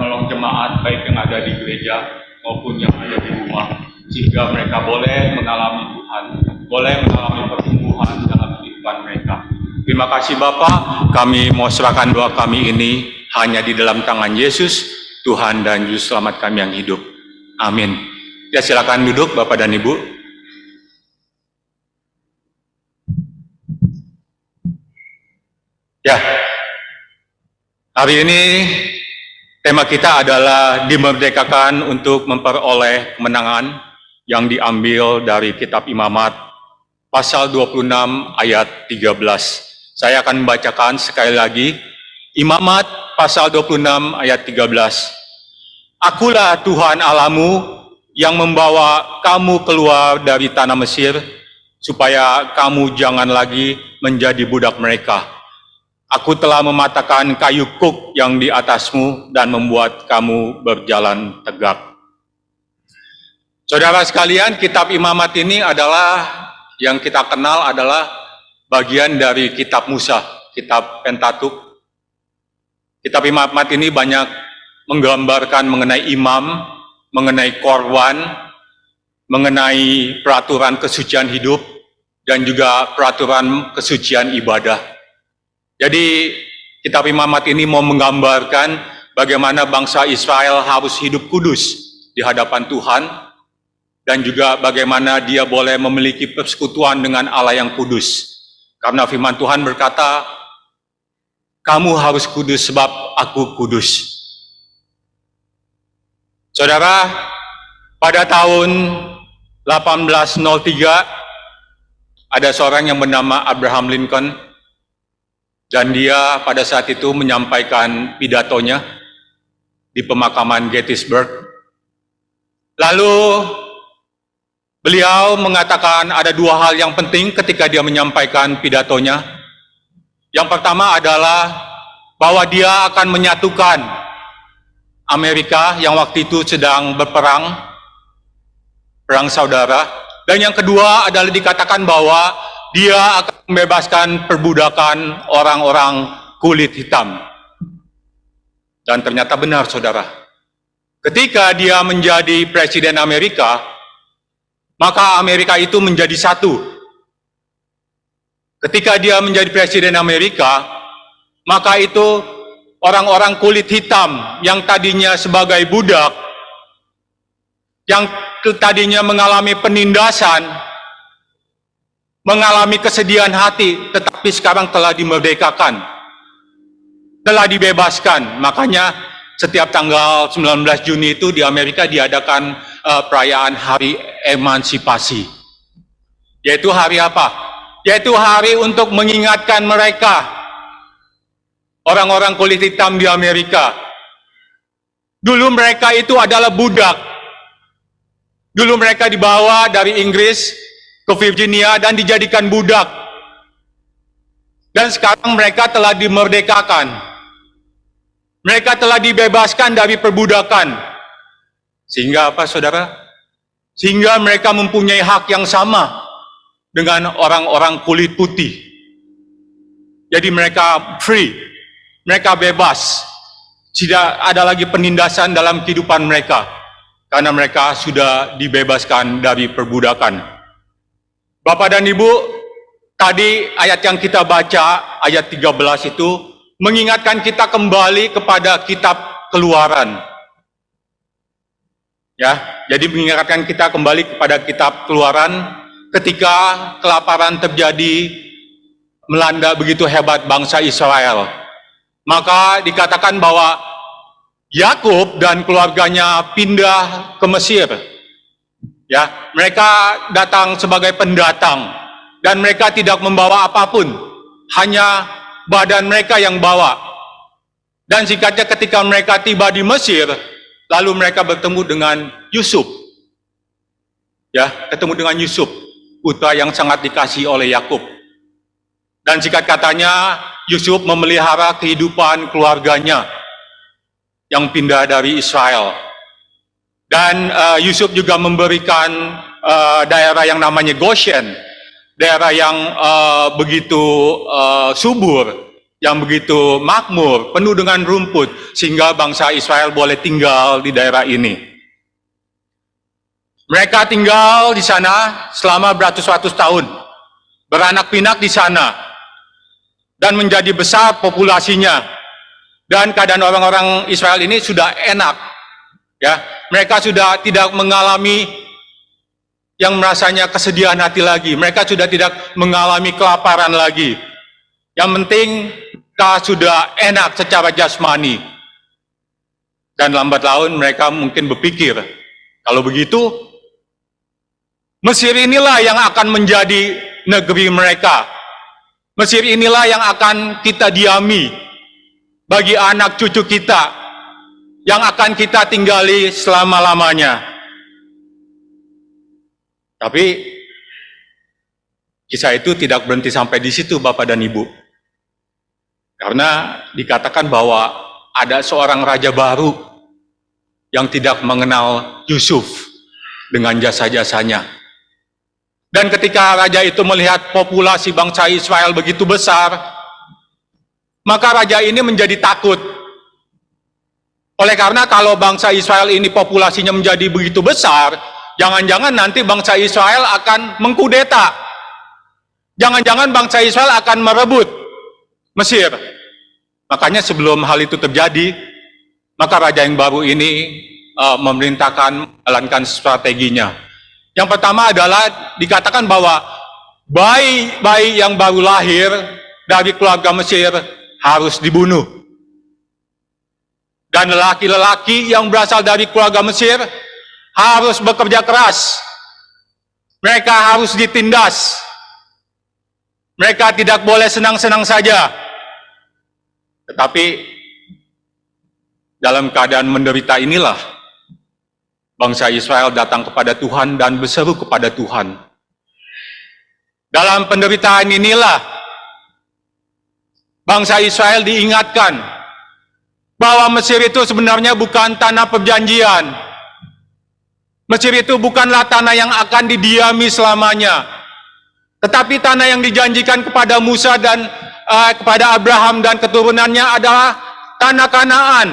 menolong jemaat baik yang ada di gereja maupun yang ada di rumah, sehingga mereka boleh mengalami Tuhan, boleh mengalami pertumbuhan dalam kehidupan mereka. Terima kasih Bapak, kami mau serahkan doa kami ini hanya di dalam tangan Yesus, Tuhan dan Juru Selamat kami yang hidup. Amin. Ya, silakan duduk Bapak dan Ibu. Ya, hari ini tema kita adalah dimerdekakan untuk memperoleh kemenangan yang diambil dari kitab Imamat pasal 26 ayat 13. Saya akan membacakan sekali lagi Imamat pasal 26 ayat 13. Akulah Tuhan Allahmu yang membawa kamu keluar dari tanah Mesir, supaya kamu jangan lagi menjadi budak mereka. Aku telah mematahkan kayu kuk yang di atasmu dan membuat kamu berjalan tegak. Saudara sekalian, kitab Imamat ini adalah yang kita kenal adalah bagian dari kitab Musa, kitab Pentatuk. Kitab Imamat ini banyak menggambarkan mengenai imam, mengenai korban, mengenai peraturan kesucian hidup, dan juga peraturan kesucian ibadah. Jadi kitab Imamat ini mau menggambarkan bagaimana bangsa Israel harus hidup kudus di hadapan Tuhan, dan juga bagaimana dia boleh memiliki persekutuan dengan Allah yang kudus. Karena firman Tuhan berkata, kamu harus kudus sebab aku kudus. Saudara, pada tahun 1803 ada seorang yang bernama Abraham Lincoln, dan dia pada saat itu menyampaikan pidatonya di pemakaman Gettysburg. Lalu beliau mengatakan ada dua hal yang penting ketika dia menyampaikan pidatonya. Yang pertama adalah bahwa dia akan menyatukan Amerika yang waktu itu sedang berperang, perang saudara. Dan yang kedua adalah dikatakan bahwa dia akan membebaskan perbudakan orang-orang kulit hitam. Dan ternyata benar, saudara. Ketika dia menjadi presiden Amerika, maka Amerika itu menjadi satu. Ketika dia menjadi presiden Amerika, maka itu orang-orang kulit hitam yang tadinya sebagai budak, yang tadinya mengalami penindasan, mengalami kesedihan hati, tetapi sekarang telah dimerdekakan, telah dibebaskan. Makanya setiap tanggal 19 Juni itu di Amerika diadakan perayaan Hari Emansipasi. Yaitu hari apa? Yaitu hari untuk mengingatkan mereka, orang-orang kulit hitam di Amerika. Dulu mereka itu adalah budak. Dulu mereka dibawa dari Inggris ke Virginia dan dijadikan budak. Dan sekarang mereka telah dimerdekakan. Mereka telah dibebaskan dari perbudakan. Sehingga apa, saudara? Sehingga mereka mempunyai hak yang sama dengan orang-orang kulit putih. Jadi mereka free, mereka bebas. Tidak ada lagi penindasan dalam kehidupan mereka, karena mereka sudah dibebaskan dari perbudakan. Bapak dan Ibu, tadi ayat yang kita baca, ayat 13 itu, mengingatkan kita kembali kepada kitab Keluaran. Ya, jadi mengingatkan kita kembali kepada kitab Keluaran ketika kelaparan terjadi melanda begitu hebat bangsa Israel. Maka dikatakan bahwa Yakub dan keluarganya pindah ke Mesir. Ya, mereka datang sebagai pendatang dan mereka tidak membawa apapun, hanya badan mereka yang bawa. Dan singkatnya ketika mereka tiba di Mesir, lalu mereka bertemu dengan Yusuf. Ya, ketemu dengan Yusuf, putra yang sangat dikasihi oleh Yakub. Dan singkat katanya, Yusuf memelihara kehidupan keluarganya yang pindah dari Israel. Dan Yusuf juga memberikan daerah yang namanya Goshen, daerah yang begitu subur, yang begitu makmur, penuh dengan rumput, sehingga bangsa Israel boleh tinggal di daerah ini. Mereka tinggal di sana selama beratus-ratus tahun, beranak pinak di sana, dan menjadi besar populasinya. Dan keadaan orang-orang Israel ini sudah enak, ya. Mereka sudah tidak mengalami yang merasanya kesedihan hati lagi. Mereka sudah tidak mengalami kelaparan lagi. Yang penting mereka sudah enak secara jasmani. Dan lambat laun mereka mungkin berpikir, kalau begitu Mesir inilah yang akan menjadi negeri mereka. Mesir inilah yang akan kita diami bagi anak cucu kita, yang akan kita tinggali selama-lamanya. Tapi kisah itu tidak berhenti sampai di situ, Bapak dan Ibu. Karena dikatakan bahwa ada seorang raja baru yang tidak mengenal Yusuf dengan jasa-jasanya. Dan ketika raja itu melihat populasi bangsa Israel begitu besar, maka raja ini menjadi takut. Oleh karena kalau bangsa Israel ini populasinya menjadi begitu besar, jangan-jangan nanti bangsa Israel akan mengkudeta. Jangan-jangan bangsa Israel akan merebut Mesir. Makanya sebelum hal itu terjadi, maka raja yang baru ini memerintahkan menjalankan strateginya. Yang pertama adalah dikatakan bahwa bayi-bayi yang baru lahir dari keluarga Mesir harus dibunuh. Dan lelaki-lelaki yang berasal dari keluarga Mesir harus bekerja keras. Mereka harus ditindas. Mereka tidak boleh senang-senang saja. Tetapi dalam keadaan menderita inilah bangsa Israel datang kepada Tuhan dan berseru kepada Tuhan. Dalam penderitaan inilah bangsa Israel diingatkan bahwa Mesir itu sebenarnya bukan tanah perjanjian. Mesir itu bukanlah tanah yang akan didiami selamanya. Tetapi tanah yang dijanjikan kepada Musa dan kepada Abraham dan keturunannya adalah tanah Kanaan.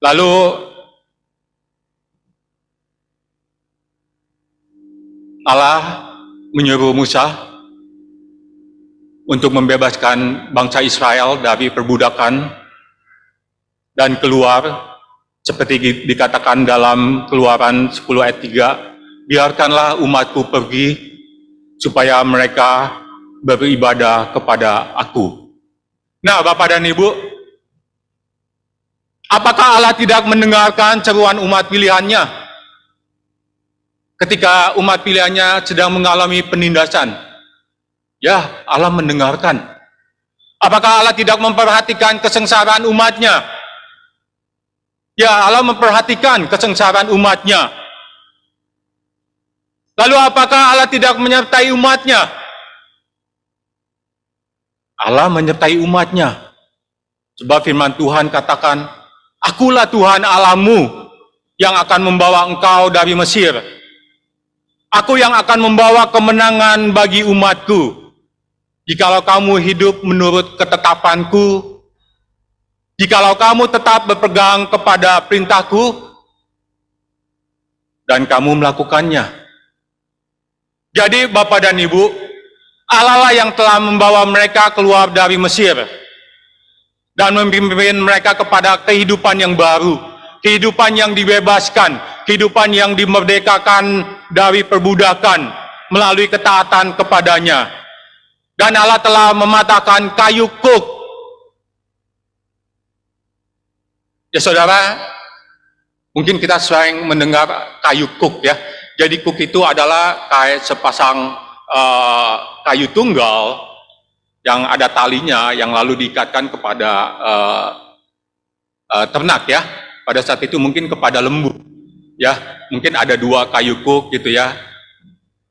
Lalu Allah menyuruh Musa untuk membebaskan bangsa Israel dari perbudakan dan keluar seperti dikatakan dalam Keluaran 10 ayat 3, biarkanlah umatku pergi supaya mereka beribadah kepada aku. Nah, Bapak dan Ibu, apakah Allah tidak mendengarkan seruan umat pilihannya ketika umat pilihannya sedang mengalami penindasan? Ya, Allah mendengarkan. Apakah Allah tidak memperhatikan kesengsaraan umatnya? Ya, Allah memperhatikan kesengsaraan umatnya. Lalu apakah Allah tidak menyertai umatnya? Allah menyertai umatnya. Sebab firman Tuhan katakan, akulah Tuhan Allahmu yang akan membawa engkau dari Mesir. Aku yang akan membawa kemenangan bagi umatku. Jikalau kamu hidup menurut ketetapanku, jikalau kamu tetap berpegang kepada perintahku, dan kamu melakukannya. Jadi Bapak dan Ibu, Allah lah yang telah membawa mereka keluar dari Mesir, dan memimpin mereka kepada kehidupan yang baru, kehidupan yang dibebaskan, kehidupan yang dimerdekakan dari perbudakan, melalui ketaatan kepadanya. Dan Allah telah mematahkan kayu kuk. Ya saudara, mungkin kita sering mendengar kayu kuk ya. Jadi kuk itu adalah kayak sepasang kayu tunggal yang ada talinya yang lalu diikatkan kepada ternak ya. Pada saat itu mungkin kepada lembu ya. Mungkin ada 2 kayu kuk gitu ya.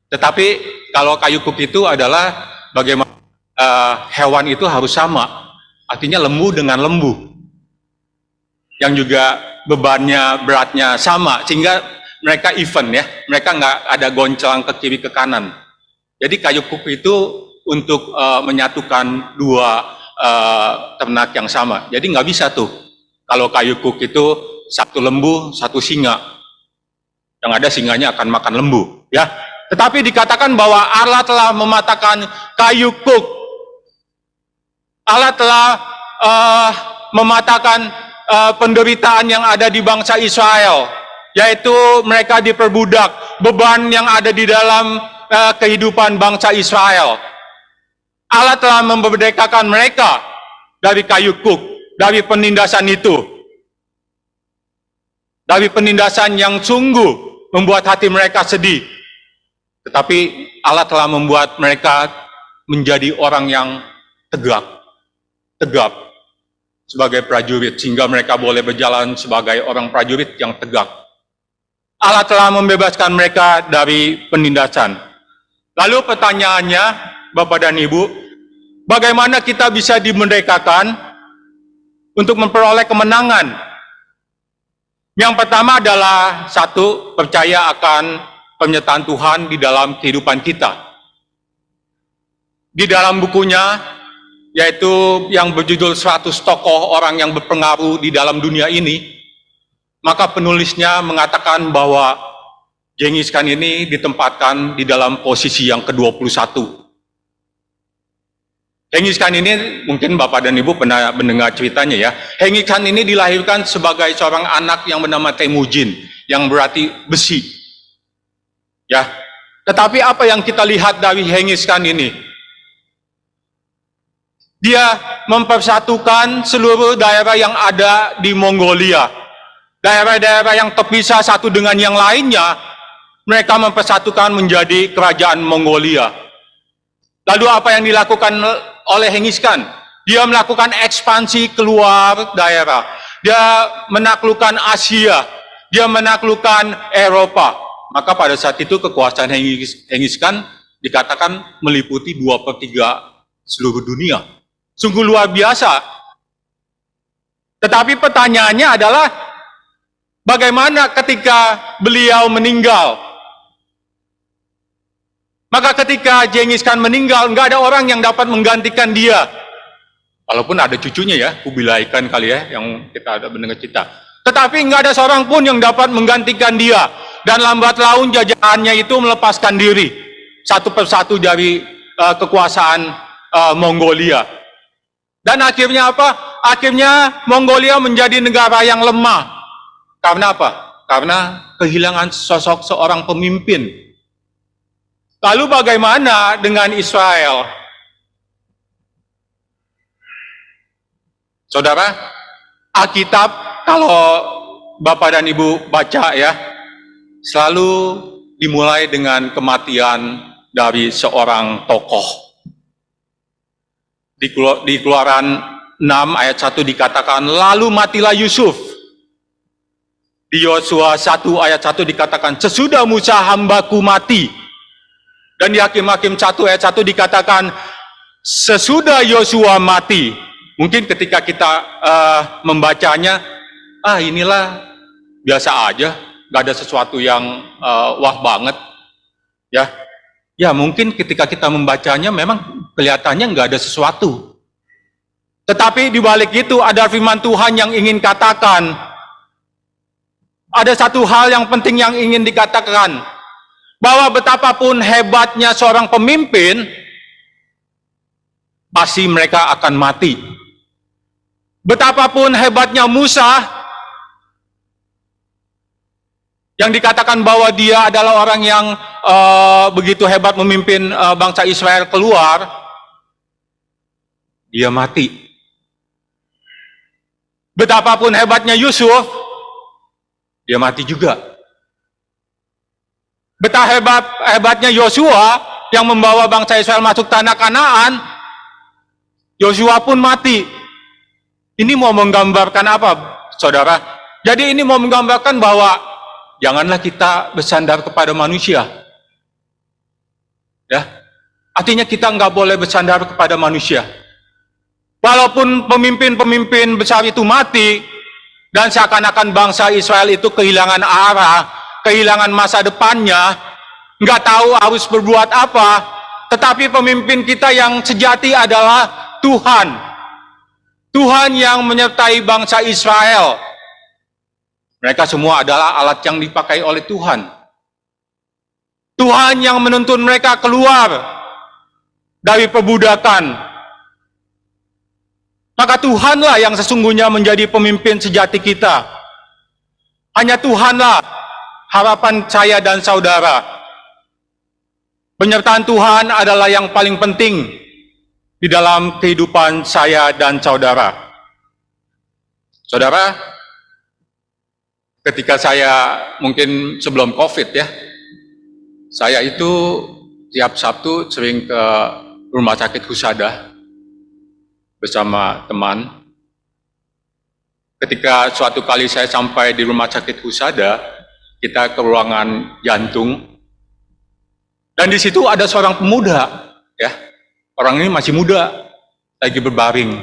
Tetapi kalau kayu kuk itu adalah bagaimana hewan itu harus sama, artinya lembu dengan lembu, yang juga bebannya, beratnya sama, sehingga mereka even ya, mereka nggak ada goncelang ke kiri ke kanan. Jadi kayu kuk itu untuk menyatukan dua ternak yang sama. Jadi nggak bisa tuh. Kalau kayu kuk itu satu lembu, satu singa. Yang ada singanya akan makan lembu, ya. Tetapi dikatakan bahwa Allah telah mematahkan kayu kuk. Allah telah mematahkan penderitaan yang ada di bangsa Israel, yaitu mereka diperbudak, beban yang ada di dalam kehidupan bangsa Israel. Allah telah memerdekakan mereka dari kayu kuk, dari penindasan itu, dari penindasan yang sungguh membuat hati mereka sedih. Tetapi Allah telah membuat mereka menjadi orang yang tegap sebagai prajurit, sehingga mereka boleh berjalan sebagai orang prajurit yang tegak. Allah telah membebaskan mereka dari penindasan. Lalu pertanyaannya, Bapak dan Ibu, bagaimana kita bisa dimerdekakan untuk memperoleh kemenangan? Yang pertama adalah satu, percaya akan penyertaan Tuhan di dalam kehidupan kita. Di dalam bukunya, yaitu yang berjudul 100 tokoh orang yang berpengaruh di dalam dunia ini, maka penulisnya mengatakan bahwa Genghis Khan ini ditempatkan di dalam posisi yang ke-21. Genghis Khan ini, mungkin Bapak dan Ibu pernah mendengar ceritanya ya. Genghis Khan ini dilahirkan sebagai seorang anak yang bernama Temujin, yang berarti besi. Ya. Tetapi apa yang kita lihat dari Genghis Khan ini? Dia mempersatukan seluruh daerah yang ada di Mongolia. Daerah-daerah yang terpisah satu dengan yang lainnya, mereka mempersatukan menjadi kerajaan Mongolia. Lalu apa yang dilakukan oleh Genghis Khan? Dia melakukan ekspansi keluar daerah. Dia menaklukkan Asia. Dia menaklukkan Eropa. Maka pada saat itu kekuasaan Genghis Khan dikatakan meliputi 2/3 seluruh dunia. Sungguh luar biasa. Tetapi pertanyaannya adalah, bagaimana ketika beliau meninggal? Maka ketika Genghis Khan meninggal, nggak ada orang yang dapat menggantikan dia. Walaupun ada cucunya ya, Kubilai Khan kali ya, yang kita ada mendengar cerita. Tetapi nggak ada seorang pun yang dapat menggantikan dia. Dan lambat laun jajahannya itu melepaskan diri satu persatu dari kekuasaan Mongolia. Dan akhirnya apa? Akhirnya Mongolia menjadi negara yang lemah. Karena apa? Karena kehilangan sosok seorang pemimpin. Lalu bagaimana dengan Israel? Saudara, Alkitab kalau Bapak dan Ibu baca ya, selalu dimulai dengan kematian dari seorang tokoh. Di Keluaran 6 ayat 1 dikatakan, lalu matilah Yusuf. Di Yosua 1 ayat 1 dikatakan, sesudah Musa hambaku mati. Dan di Hakim-Hakim 1 ayat 1 dikatakan, sesudah Yosua mati. Mungkin ketika kita membacanya, inilah biasa aja, gak ada sesuatu yang wah banget. Ya mungkin ketika kita membacanya memang kelihatannya nggak ada sesuatu. Tetapi di balik itu ada firman Tuhan yang ingin katakan. Ada satu hal yang penting yang ingin dikatakan. Bahwa betapapun hebatnya seorang pemimpin, pasti mereka akan mati. Betapapun hebatnya Musa, yang dikatakan bahwa dia adalah orang yang begitu hebat memimpin bangsa Israel keluar, dia mati. Betapapun hebatnya Yusuf, dia mati juga. Betapa hebatnya Yosua yang membawa bangsa Israel masuk tanah Kanaan, Yosua pun mati. Ini mau menggambarkan apa, saudara? Jadi ini mau menggambarkan bahwa janganlah kita bersandar kepada manusia. Ya, artinya kita nggak boleh bersandar kepada manusia. Walaupun pemimpin-pemimpin besar itu mati, dan seakan-akan bangsa Israel itu kehilangan arah, kehilangan masa depannya, nggak tahu harus berbuat apa, tetapi pemimpin kita yang sejati adalah Tuhan. Tuhan yang menyertai bangsa Israel. Mereka semua adalah alat yang dipakai oleh Tuhan. Tuhan yang menuntun mereka keluar dari perbudakan. Maka Tuhanlah yang sesungguhnya menjadi pemimpin sejati kita. Hanya Tuhanlah harapan saya dan saudara. Penyertaan Tuhan adalah yang paling penting di dalam kehidupan saya dan saudara. Saudara, ketika saya mungkin sebelum COVID ya, saya itu tiap Sabtu sering ke rumah sakit Husada bersama teman. Ketika suatu kali saya sampai di rumah sakit Husada, kita ke ruangan jantung, dan di situ ada seorang pemuda, ya, orang ini masih muda, lagi berbaring.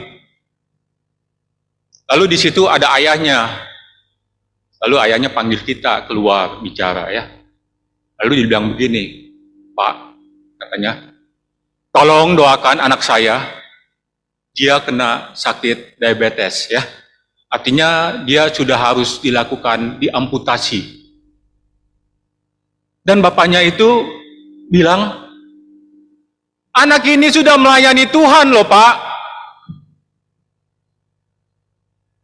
Lalu di situ ada ayahnya, lalu ayahnya panggil kita keluar bicara, ya. Lalu dia bilang begini, Pak, katanya, tolong doakan anak saya. Dia kena sakit diabetes, ya. Artinya dia sudah harus dilakukan diamputasi. Dan bapaknya itu bilang, anak ini sudah melayani Tuhan loh, Pak.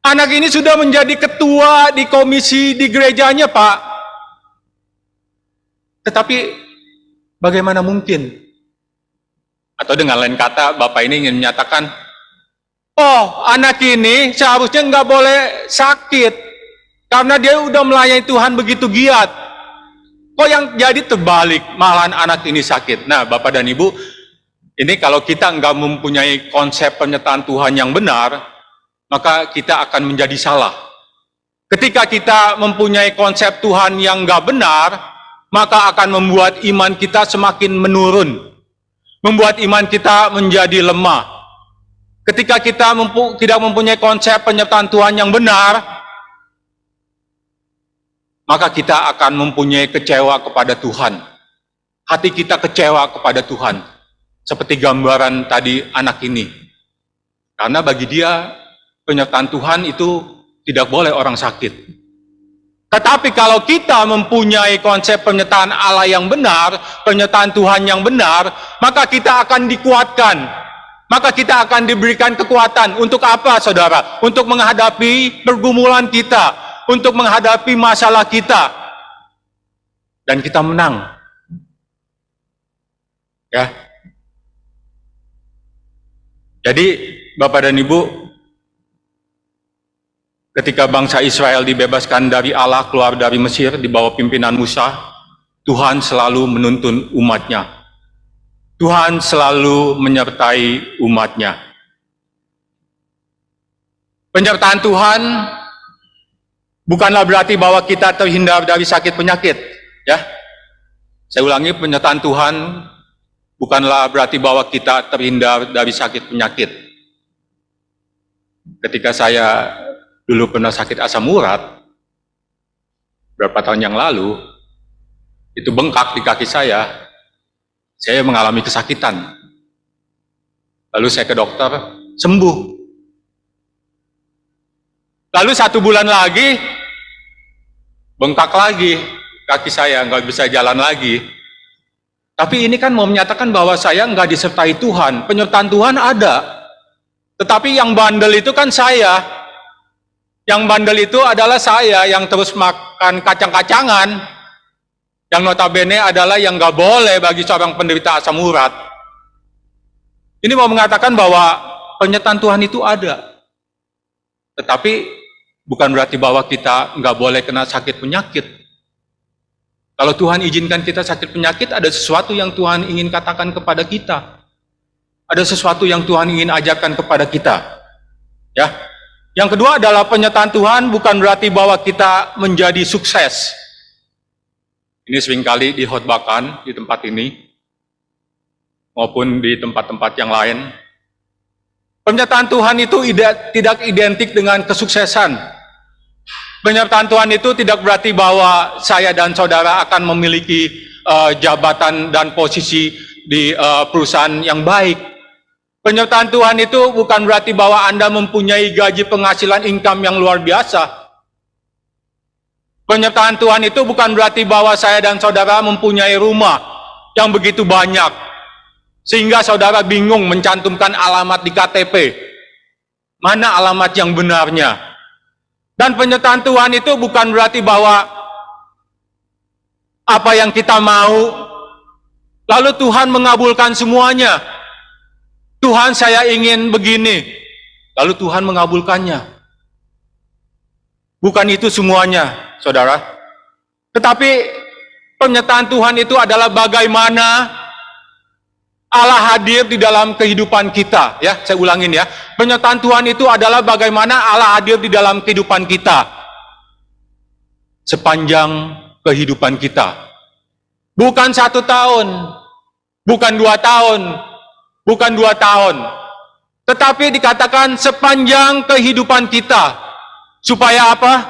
Anak ini sudah menjadi ketua di komisi di gerejanya, Pak. Tetapi bagaimana mungkin? Atau dengan lain kata, bapak ini ingin menyatakan, oh, anak ini seharusnya nggak boleh sakit, karena dia udah melayani Tuhan begitu giat. Kok yang jadi terbalik, malahan anak ini sakit. Nah, Bapak dan Ibu, ini kalau kita nggak mempunyai konsep penyertaan Tuhan yang benar, maka kita akan menjadi salah. Ketika kita mempunyai konsep Tuhan yang nggak benar, maka akan membuat iman kita semakin menurun, membuat iman kita menjadi lemah. Ketika kita tidak mempunyai konsep penyertaan Tuhan yang benar, maka kita akan mempunyai kecewa kepada Tuhan. Hati kita kecewa kepada Tuhan. Seperti gambaran tadi anak ini. Karena bagi dia, penyertaan Tuhan itu tidak boleh orang sakit. Tetapi kalau kita mempunyai konsep penyertaan Allah yang benar, penyertaan Tuhan yang benar, maka kita akan dikuatkan. Maka kita akan diberikan kekuatan. Untuk apa, saudara? Untuk menghadapi pergumulan kita, untuk menghadapi masalah kita, dan kita menang. Ya. Jadi, Bapak dan Ibu, ketika bangsa Israel dibebaskan dari Allah, keluar dari Mesir di bawah pimpinan Musa, Tuhan selalu menuntun umatnya. Tuhan selalu menyertai umatnya. Penyertaan Tuhan bukanlah berarti bahwa kita terhindar dari sakit penyakit, ya. Saya ulangi, penyertaan Tuhan bukanlah berarti bahwa kita terhindar dari sakit penyakit. Ketika saya dulu pernah sakit asam urat, beberapa tahun yang lalu, itu bengkak di kaki saya mengalami kesakitan. Lalu saya ke dokter, sembuh. Lalu 1 bulan lagi, bengkak lagi kaki saya, nggak bisa jalan lagi. Tapi ini kan mau menyatakan bahwa saya nggak disertai Tuhan. Penyertaan Tuhan ada. Tetapi yang bandel itu kan saya. Yang bandel itu adalah saya yang terus makan kacang-kacangan. Yang notabene adalah yang nggak boleh bagi seorang penderita asam urat. Ini mau mengatakan bahwa penyertaan Tuhan itu ada. Tetapi bukan berarti bahwa kita nggak boleh kena sakit penyakit. Kalau Tuhan izinkan kita sakit penyakit, ada sesuatu yang Tuhan ingin katakan kepada kita. Ada sesuatu yang Tuhan ingin ajarkan kepada kita. Ya. Yang kedua adalah penyertaan Tuhan bukan berarti bahwa kita menjadi sukses. Ini seringkali dikhotbahkan di tempat ini, maupun di tempat-tempat yang lain. Penyertaan Tuhan itu tidak identik dengan kesuksesan. Penyertaan Tuhan itu tidak berarti bahwa saya dan saudara akan memiliki jabatan dan posisi perusahaan yang baik. Penyertaan Tuhan itu bukan berarti bahwa Anda mempunyai gaji penghasilan income yang luar biasa. Penyertaan Tuhan itu bukan berarti bahwa saya dan saudara mempunyai rumah yang begitu banyak, sehingga saudara bingung mencantumkan alamat di KTP. Mana alamat yang benarnya? Dan penyertaan Tuhan itu bukan berarti bahwa apa yang kita mau, lalu Tuhan mengabulkan semuanya. Tuhan, saya ingin begini, lalu Tuhan mengabulkannya. Bukan itu semuanya, saudara. Tetapi penyertaan Tuhan itu adalah bagaimana Allah hadir di dalam kehidupan kita. Ya, saya ulangin ya. Penyertaan Tuhan itu adalah bagaimana Allah hadir di dalam kehidupan kita sepanjang kehidupan kita. Bukan 1 tahun, bukan 2 tahun, bukan 2 tahun, tetapi dikatakan sepanjang kehidupan kita. Supaya apa?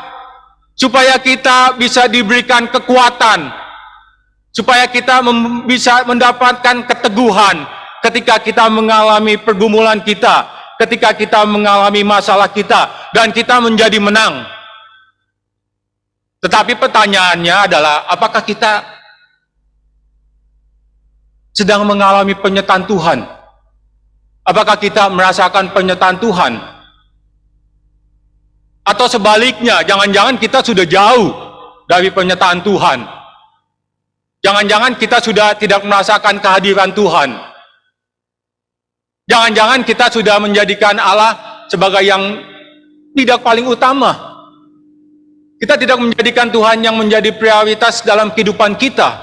Supaya kita bisa diberikan kekuatan, supaya kita bisa mendapatkan keteguhan ketika kita mengalami pergumulan kita, ketika kita mengalami masalah kita, dan kita menjadi menang. Tetapi pertanyaannya adalah, apakah kita sedang mengalami penyertaan Tuhan? Apakah kita merasakan penyertaan Tuhan? Atau sebaliknya, jangan-jangan kita sudah jauh dari penyertaan Tuhan. Jangan-jangan kita sudah tidak merasakan kehadiran Tuhan. Jangan-jangan kita sudah menjadikan Allah sebagai yang tidak paling utama. Kita tidak menjadikan Tuhan yang menjadi prioritas dalam kehidupan kita.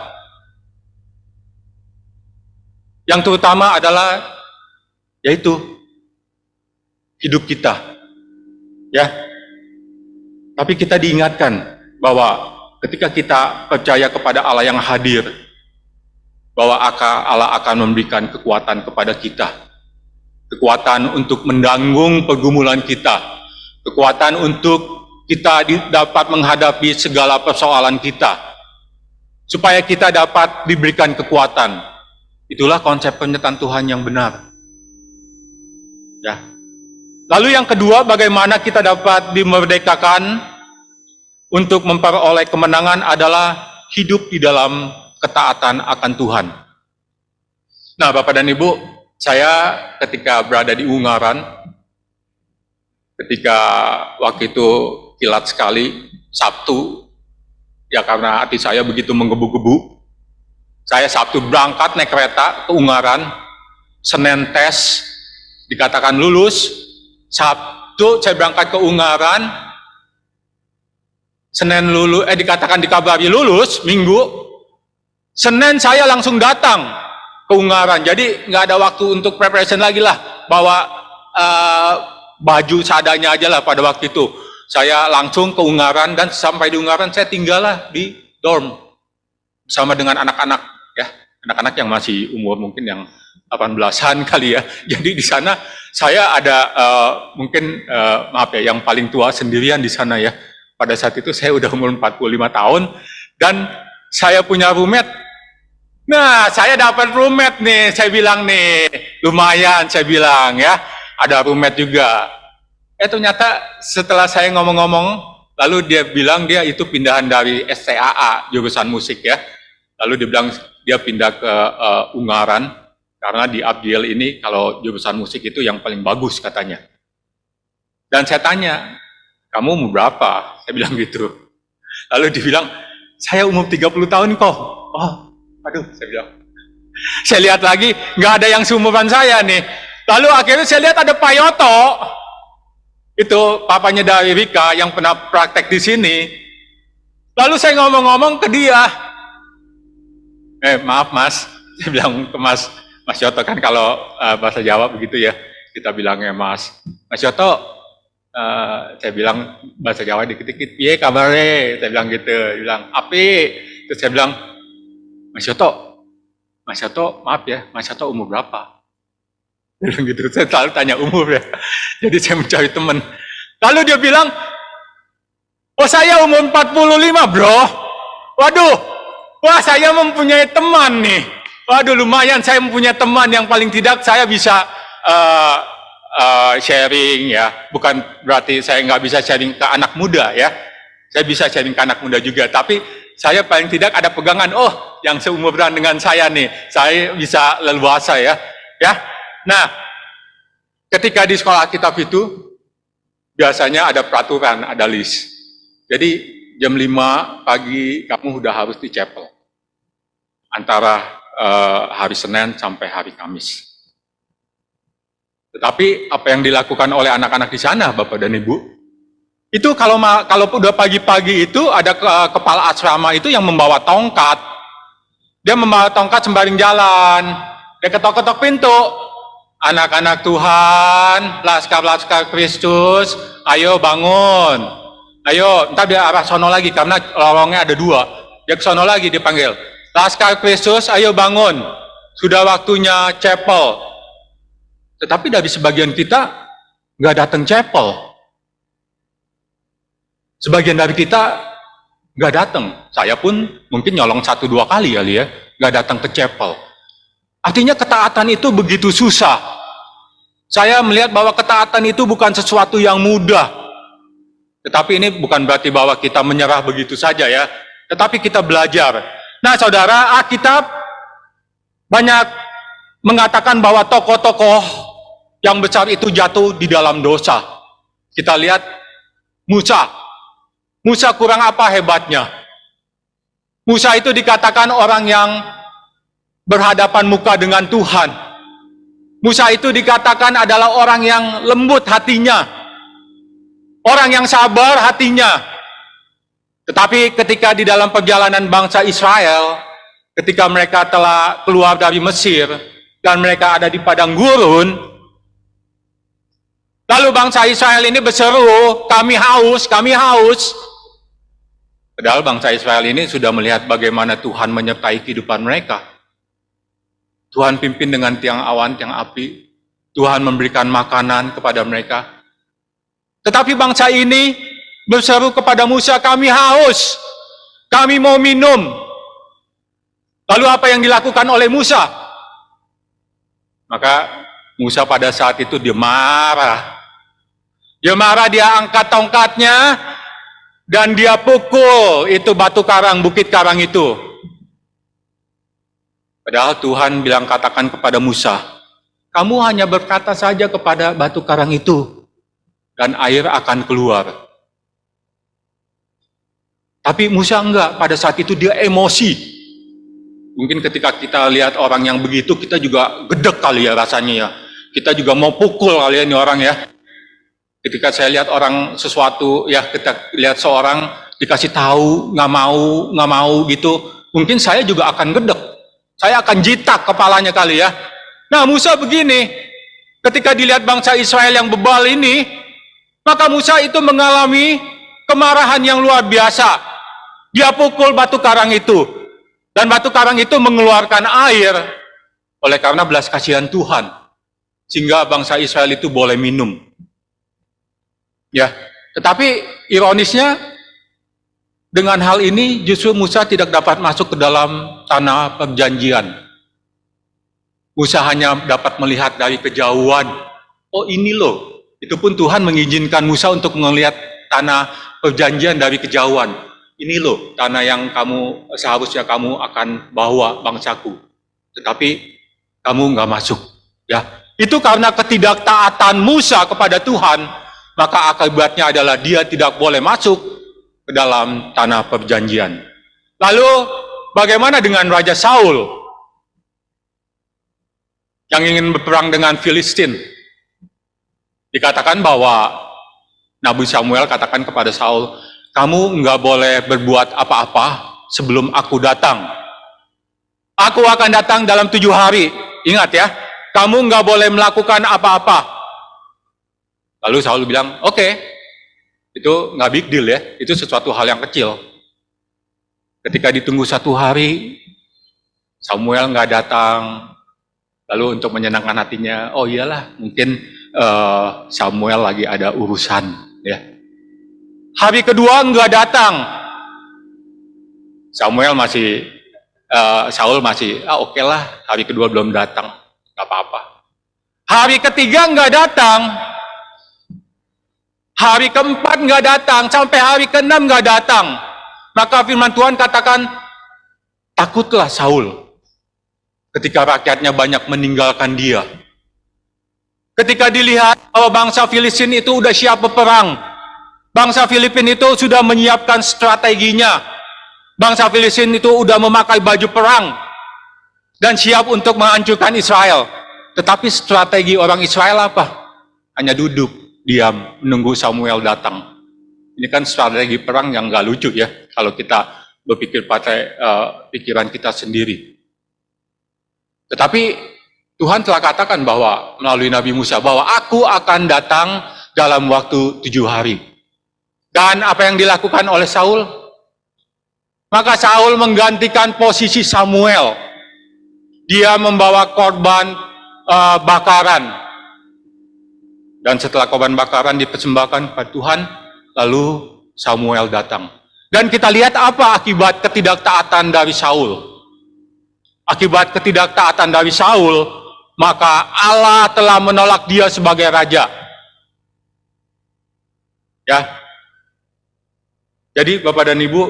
Yang terutama adalah yaitu hidup kita. Ya. Tapi kita diingatkan bahwa ketika kita percaya kepada Allah yang hadir, bahwa Allah akan memberikan kekuatan kepada kita. Kekuatan untuk menanggung pergumulan kita. Kekuatan untuk kita dapat menghadapi segala persoalan kita. Supaya kita dapat diberikan kekuatan. Itulah konsep penyertaan Tuhan yang benar. Ya. Lalu yang kedua, bagaimana kita dapat dimerdekakan untuk memperoleh kemenangan adalah hidup di dalam ketaatan akan Tuhan. Nah, Bapak dan Ibu, saya ketika berada di Ungaran, ketika waktu itu kilat sekali, Sabtu, ya karena hati saya begitu menggebu-gebu, saya Sabtu berangkat naik kereta ke Ungaran, Senin tes, dikatakan lulus. Sabtu saya berangkat ke Ungaran, Senin lulus, dikatakan dikabari lulus, Minggu, Senin saya langsung datang ke Ungaran. Jadi nggak ada waktu untuk preparation lagi lah, bawa baju seadanya aja lah pada waktu itu. Saya langsung ke Ungaran dan sampai di Ungaran saya tinggal lah di dorm bersama dengan anak-anak, ya, anak-anak yang masih umur mungkin yang 18-an kali ya. Jadi di sana saya ada mungkin maaf ya, yang paling tua sendirian di sana ya. Pada saat itu saya udah umur 45 tahun dan saya punya roommate. Nah, saya dapat roommate nih, saya bilang nih, lumayan saya bilang ya, ada roommate juga. Ternyata setelah saya ngomong-ngomong, lalu dia bilang dia itu pindahan dari STAA, jurusan musik ya. Lalu dia bilang dia pindah ke Ungaran. Karena di Abdiel ini kalau jurusan musik itu yang paling bagus katanya. Dan saya tanya, kamu umur berapa? Saya bilang gitu. Lalu dia bilang, saya umur 30 tahun kok. Oh, aduh, saya bilang. Saya lihat lagi, nggak ada yang seumuran saya nih. Lalu akhirnya saya lihat ada Pak Yoto. Itu papanya dari Rika yang pernah praktek di sini. Lalu saya ngomong-ngomong ke dia. Maaf mas, saya bilang ke Mas Yoto, kan kalau bahasa Jawa begitu ya, kita bilangnya Mas Yoto, saya bilang bahasa Jawa dikit-dikit, piye kabare, saya bilang gitu, dia bilang api, terus saya bilang Mas Yoto, maaf ya, Mas Yoto umur berapa? Dia bilang gitu, saya selalu tanya umur ya, jadi saya mencari teman. Lalu dia bilang, oh saya umur 45 bro, waduh, wah saya mempunyai teman nih. Waduh, lumayan saya punya teman yang paling tidak saya bisa sharing ya. Bukan berarti saya nggak bisa sharing ke anak muda ya. Saya bisa sharing ke anak muda juga. Tapi saya paling tidak ada pegangan. Oh, yang seumuran dengan saya nih, saya bisa leluasa ya. Ya. Nah, ketika di sekolah Alkitab itu biasanya ada peraturan, ada list. Jadi jam 5 pagi kamu udah harus di chapel. Antara hari Senin sampai hari Kamis. Tetapi apa yang dilakukan oleh anak-anak di sana, Bapak dan Ibu, itu kalau udah pagi-pagi itu ada kepala asrama itu yang membawa tongkat. Dia membawa tongkat sembari jalan. Dia ketok-ketok pintu. Anak-anak Tuhan, laskar-laskar Kristus, ayo bangun. Ayo, ntar dia arah sono lagi karena lorongnya ada 2. Dia ke sono lagi dipanggil. Laskar Kristus, ayo bangun. Sudah waktunya chapel. Tetapi dari sebagian kita nggak datang chapel. Sebagian dari kita nggak datang. Saya pun mungkin nyolong 1-2 kali ya, nggak datang ke chapel. Artinya ketaatan itu begitu susah. Saya melihat bahwa ketaatan itu bukan sesuatu yang mudah. Tetapi ini bukan berarti bahwa kita menyerah begitu saja ya. Tetapi kita belajar. Nah saudara, Alkitab banyak mengatakan bahwa tokoh-tokoh yang besar itu jatuh di dalam dosa. Kita lihat Musa. Musa kurang apa hebatnya? Musa itu dikatakan orang yang berhadapan muka dengan Tuhan. Musa itu dikatakan adalah orang yang lembut hatinya. Orang yang sabar hatinya. Tetapi ketika di dalam perjalanan bangsa Israel, ketika mereka telah keluar dari Mesir, dan mereka ada di padang gurun, lalu bangsa Israel ini berseru, kami haus, kami haus. Padahal bangsa Israel ini sudah melihat bagaimana Tuhan menyertai kehidupan mereka. Tuhan pimpin dengan tiang awan, tiang api. Tuhan memberikan makanan kepada mereka. Tetapi bangsa ini berseru kepada Musa, kami haus, kami mau minum. Lalu apa yang dilakukan oleh Musa? Maka Musa pada saat itu dia marah. Dia marah, dia angkat tongkatnya, dan dia pukul itu batu karang, bukit karang itu. Padahal Tuhan bilang katakan kepada Musa, kamu hanya berkata saja kepada batu karang itu, dan air akan keluar. Tapi Musa enggak, pada saat itu dia emosi. Mungkin ketika kita lihat orang yang begitu, kita juga gedek kali ya rasanya ya. Kita juga mau pukul kali ya ini orang ya. Ketika saya lihat orang sesuatu, ya kita lihat seorang dikasih tahu, nggak mau gitu, mungkin saya juga akan gedek. Saya akan jitak kepalanya kali ya. Nah Musa begini, ketika dilihat bangsa Israel yang bebal ini, maka Musa itu mengalami kemarahan yang luar biasa. Dia pukul batu karang itu. Dan batu karang itu mengeluarkan air. Oleh karena belas kasihan Tuhan. Sehingga bangsa Israel itu boleh minum. Ya, tetapi ironisnya, dengan hal ini justru Musa tidak dapat masuk ke dalam tanah perjanjian. Musa hanya dapat melihat dari kejauhan. Oh ini loh. Itu pun Tuhan mengizinkan Musa untuk melihat tanah perjanjian dari kejauhan. Ini loh tanah yang seharusnya kamu akan bawa bangsaku. Tetapi kamu nggak masuk. Ya, itu karena ketidaktaatan Musa kepada Tuhan, maka akibatnya adalah dia tidak boleh masuk ke dalam tanah perjanjian. Lalu bagaimana dengan Raja Saul yang ingin berperang dengan Filistin? Dikatakan bahwa Nabi Samuel katakan kepada Saul, kamu nggak boleh berbuat apa-apa sebelum aku datang. Aku akan datang dalam 7 hari. Ingat ya, kamu nggak boleh melakukan apa-apa. Lalu Saul bilang, oke, itu nggak big deal ya, itu sesuatu hal yang kecil. Ketika ditunggu 1 hari, Samuel nggak datang. Lalu untuk menyenangkan hatinya, oh iyalah, mungkin Samuel lagi ada urusan, ya. Hari kedua nggak datang. Samuel masih Saul masih, oke lah, hari kedua belum datang, nggak apa-apa. Hari ketiga nggak datang, hari keempat nggak datang, sampai hari keenam nggak datang. Maka firman Tuhan katakan, takutlah Saul ketika rakyatnya banyak meninggalkan dia. Ketika dilihat bahwa bangsa Filistin itu udah siap berperang, bangsa Filipin itu sudah menyiapkan strateginya, bangsa Filistin itu udah memakai baju perang dan siap untuk menghancurkan Israel. Tetapi strategi orang Israel apa? Hanya duduk, diam, menunggu Samuel datang. Ini kan strategi perang yang gak lucu ya, kalau kita berpikir pakai pikiran kita sendiri. Tetapi Tuhan telah katakan bahwa melalui Nabi Musa, bahwa aku akan datang dalam waktu 7 hari. Dan apa yang dilakukan oleh Saul? Maka Saul menggantikan posisi Samuel. Dia membawa korban bakaran. Dan setelah korban bakaran dipersembahkan kepada Tuhan, lalu Samuel datang. Dan kita lihat apa akibat ketidaktaatan dari Saul. Akibat ketidaktaatan dari Saul, maka Allah telah menolak dia sebagai raja. Ya. Jadi Bapak dan Ibu,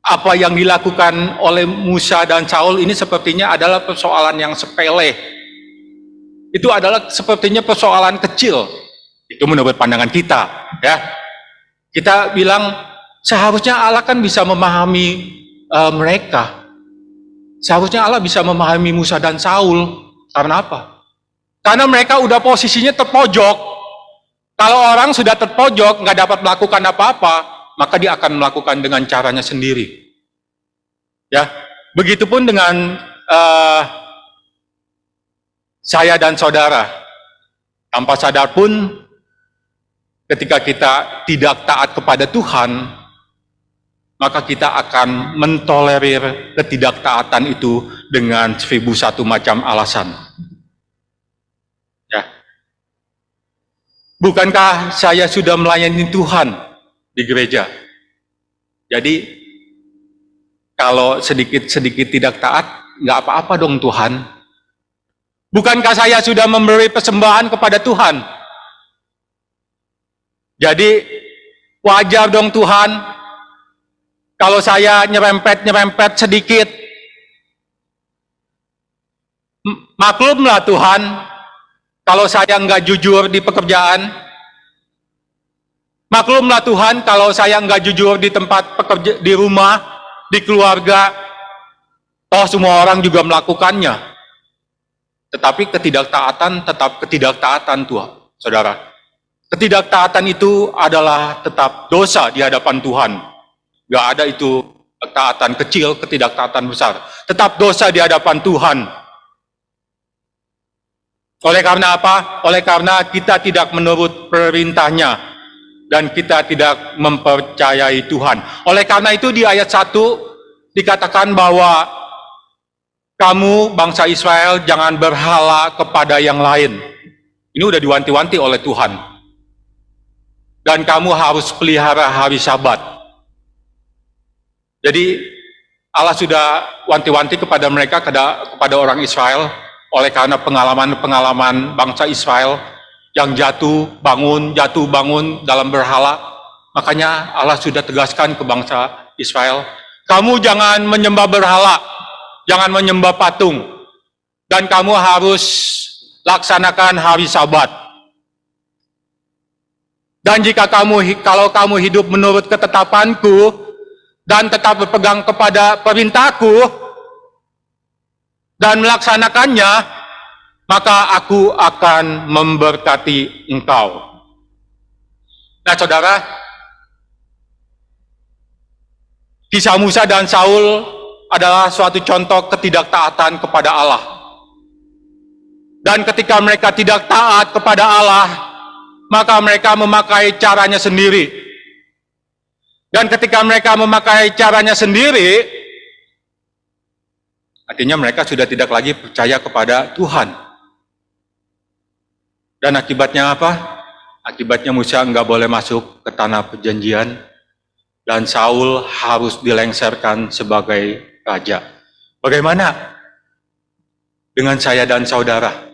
apa yang dilakukan oleh Musa dan Saul ini sepertinya adalah persoalan yang sepele. Itu adalah sepertinya persoalan kecil. Itu menurut pandangan kita, ya. Kita bilang seharusnya Allah kan bisa memahami mereka. Seharusnya Allah bisa memahami Musa dan Saul. Karena apa? Karena mereka udah posisinya terpojok. Kalau orang sudah terpojok, nggak dapat melakukan apa-apa, maka dia akan melakukan dengan caranya sendiri. Ya, begitupun dengan saya dan saudara. Tanpa sadar pun, ketika kita tidak taat kepada Tuhan, maka kita akan mentolerir ketidaktaatan itu dengan 1001 macam alasan. Ya. Bukankah saya sudah melayani Tuhan di gereja? Jadi, kalau sedikit-sedikit tidak taat, nggak apa-apa dong Tuhan. Bukankah saya sudah memberi persembahan kepada Tuhan? Jadi, wajar dong Tuhan, kalau saya nyerempet sedikit. Maklumlah Tuhan, kalau saya nggak jujur di pekerjaan. Maklumlah Tuhan, kalau saya nggak jujur di tempat pekerja, di rumah, di keluarga. Toh semua orang juga melakukannya. Tetapi ketidaktaatan tetap ketidaktaatan Tuhan, saudara. Ketidaktaatan itu adalah tetap dosa di hadapan Tuhan. Gak ada itu ketaatan kecil, ketidaktaatan besar. Tetap dosa di hadapan Tuhan. Oleh karena apa? Oleh karena kita tidak menurut perintahnya dan kita tidak mempercayai Tuhan. Oleh karena itu di ayat 1 dikatakan bahwa kamu bangsa Israel jangan berhala kepada yang lain. Ini udah diwanti-wanti oleh Tuhan. Dan kamu harus pelihara hari Sabat. Jadi Allah sudah wanti-wanti kepada mereka, kepada orang Israel, oleh karena pengalaman-pengalaman bangsa Israel yang jatuh bangun dalam berhala. Makanya Allah sudah tegaskan ke bangsa Israel, kamu jangan menyembah berhala, jangan menyembah patung, dan kamu harus laksanakan hari Sabat. Dan kalau kamu hidup menurut ketetapanku dan tetap berpegang kepada perintahku dan melaksanakannya, maka aku akan memberkati engkau. Nah saudara, kisah Musa dan Saul adalah suatu contoh ketidaktaatan kepada Allah. Dan ketika mereka tidak taat kepada Allah, maka mereka memakai caranya sendiri. Dan ketika mereka memakai caranya sendiri, artinya mereka sudah tidak lagi percaya kepada Tuhan. Dan akibatnya apa? Akibatnya Musa nggak boleh masuk ke tanah perjanjian. dan Saul harus dilengserkan sebagai raja. Bagaimana dengan saya dan saudara?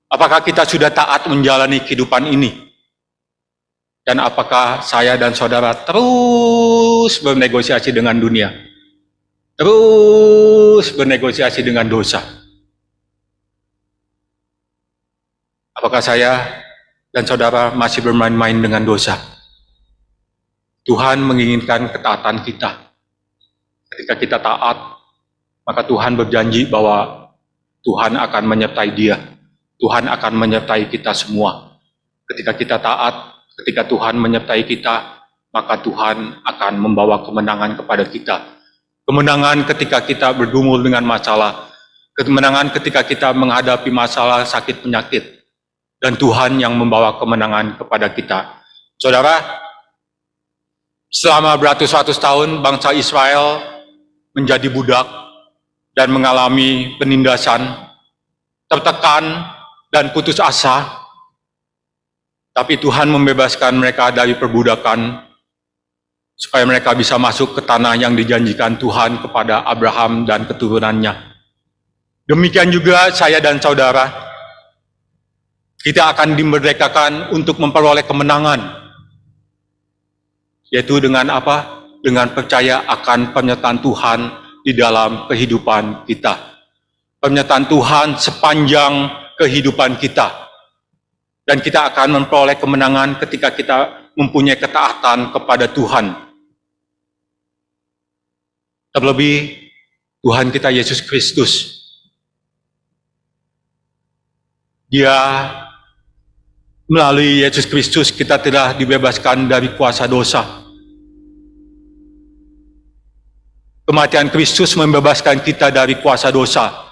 Apakah kita sudah taat menjalani kehidupan ini? Dan apakah saya dan saudara terus bernegosiasi dengan dunia? Terus bernegosiasi dengan dosa? Apakah saya dan saudara masih bermain-main dengan dosa? Tuhan menginginkan ketaatan kita. Ketika kita taat, maka Tuhan berjanji bahwa Tuhan akan menyertai dia. Tuhan akan menyertai kita semua. Ketika kita taat, ketika Tuhan menyertai kita, maka Tuhan akan membawa kemenangan kepada kita. Kemenangan ketika kita bergumul dengan masalah. Kemenangan ketika kita menghadapi masalah sakit penyakit. Dan Tuhan yang membawa kemenangan kepada kita. Saudara, selama beratus-ratus tahun bangsa Israel menjadi budak dan mengalami penindasan, tertekan dan putus asa. Tapi Tuhan membebaskan mereka dari perbudakan supaya mereka bisa masuk ke tanah yang dijanjikan Tuhan kepada Abraham dan keturunannya. Demikian juga saya dan saudara, kita akan dimerdekakan untuk memperoleh kemenangan. Yaitu dengan apa? Dengan percaya akan penyertaan Tuhan di dalam kehidupan kita. Penyertaan Tuhan sepanjang kehidupan kita. Dan kita akan memperoleh kemenangan ketika kita mempunyai ketaatan kepada Tuhan. Terlebih Tuhan kita Yesus Kristus. Dia melalui Yesus Kristus kita telah dibebaskan dari kuasa dosa. Kematian Kristus membebaskan kita dari kuasa dosa.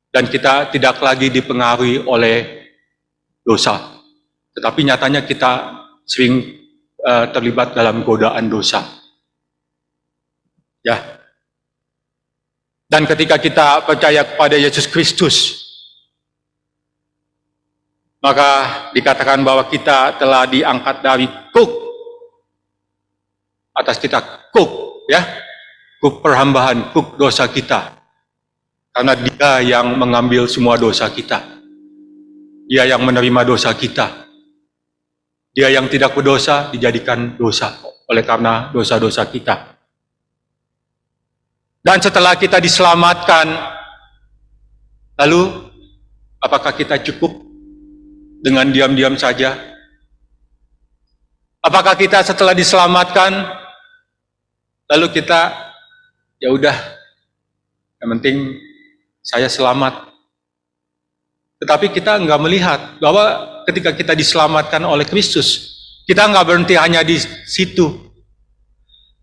Dan kita tidak lagi dipengaruhi oleh dosa. Tetapi nyatanya kita sering terlibat dalam godaan dosa. Ya. Dan ketika kita percaya kepada Yesus Kristus, maka dikatakan bahwa kita telah diangkat dari kuk. Atas kita kuk, ya. Kuk perhambahan, kuk dosa kita. Karena Dia yang mengambil semua dosa kita. Dia yang menerima dosa kita. Dia yang tidak berdosa dijadikan dosa oleh karena dosa-dosa kita. Dan setelah kita diselamatkan, lalu apakah kita cukup dengan diam-diam saja? Apakah kita setelah diselamatkan, lalu kita, ya udah, yang penting saya selamat. Tetapi kita enggak melihat bahwa ketika kita diselamatkan oleh Kristus, kita enggak berhenti hanya di situ.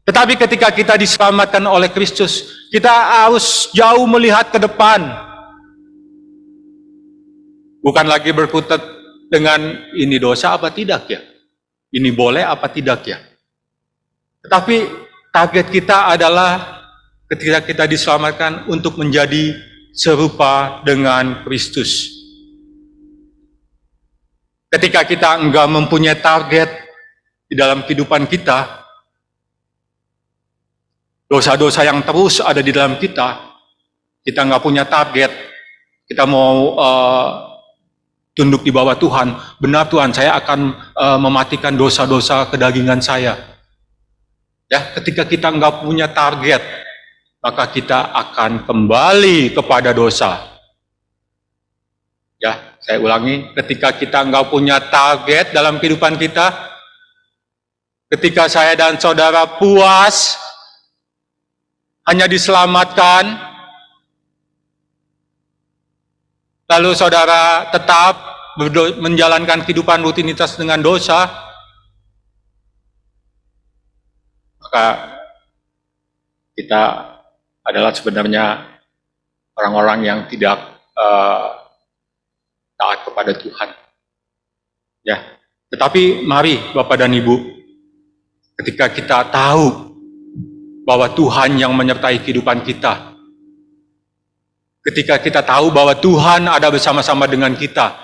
Tetapi ketika kita diselamatkan oleh Kristus, kita harus jauh melihat ke depan. Bukan lagi berkutat dengan ini dosa apa tidak ya? Ini boleh apa tidak ya? Tetapi target kita adalah ketika kita diselamatkan untuk menjadi serupa dengan Kristus. Ketika kita enggak mempunyai target di dalam kehidupan kita, dosa-dosa yang terus ada di dalam kita enggak punya target, kita mau tunduk di bawah Tuhan, benar Tuhan, saya akan mematikan dosa-dosa kedagingan saya. Ya, ketika kita enggak punya target, maka kita akan kembali kepada dosa. Ya, saya ulangi, ketika kita enggak punya target dalam kehidupan kita, ketika saya dan saudara puas, hanya diselamatkan, lalu saudara tetap menjalankan kehidupan rutinitas dengan dosa, maka kita adalah sebenarnya orang-orang yang tidak taat kepada Tuhan. Ya, tetapi mari Bapak dan Ibu, ketika kita tahu bahwa Tuhan yang menyertai kehidupan kita, ketika kita tahu bahwa Tuhan ada bersama-sama dengan kita,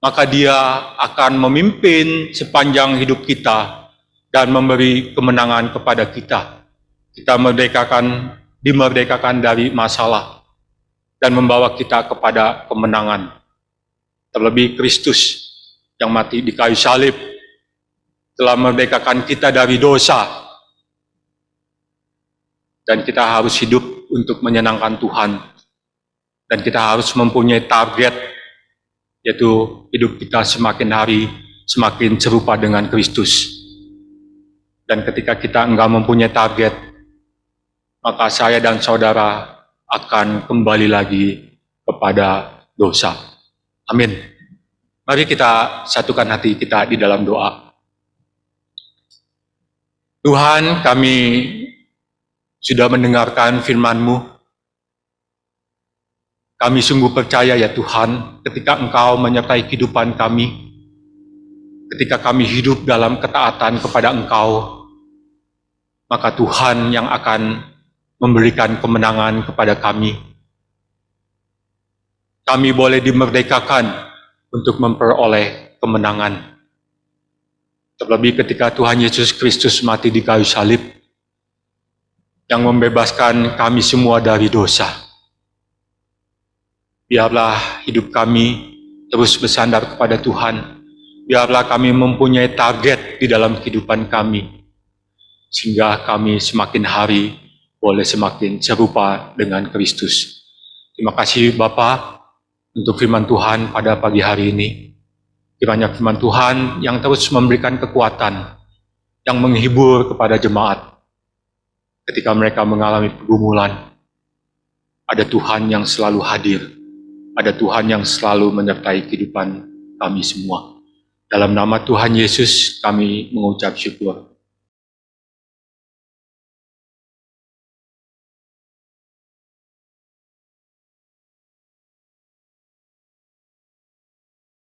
maka Dia akan memimpin sepanjang hidup kita dan memberi kemenangan kepada kita. Kita dimerdekakan dari masalah dan membawa kita kepada kemenangan. Terlebih Kristus yang mati di kayu salib telah memerdekakan kita dari dosa. Dan kita harus hidup untuk menyenangkan Tuhan. Dan kita harus mempunyai target, yaitu hidup kita semakin hari semakin serupa dengan Kristus. Dan ketika kita enggak mempunyai target, maka saya dan saudara akan kembali lagi kepada dosa. Amin. Mari kita satukan hati kita di dalam doa. Tuhan, kami sudah mendengarkan firman-Mu. Kami sungguh percaya ya Tuhan, ketika Engkau menyertai kehidupan kami, ketika kami hidup dalam ketaatan kepada Engkau, maka Tuhan yang akan memberikan kemenangan kepada kami. Kami boleh dimerdekakan untuk memperoleh kemenangan. Terlebih ketika Tuhan Yesus Kristus mati di kayu salib, yang membebaskan kami semua dari dosa. Biarlah hidup kami terus bersandar kepada Tuhan. Biarlah kami mempunyai target di dalam kehidupan kami, sehingga kami semakin hari boleh semakin serupa dengan Kristus. Terima kasih Bapa untuk firman Tuhan pada pagi hari ini. Kiranya firman Tuhan yang terus memberikan kekuatan, yang menghibur kepada jemaat ketika mereka mengalami pergumulan. Ada Tuhan yang selalu hadir, ada Tuhan yang selalu menyertai kehidupan kami semua. Dalam nama Tuhan Yesus kami mengucap syukur.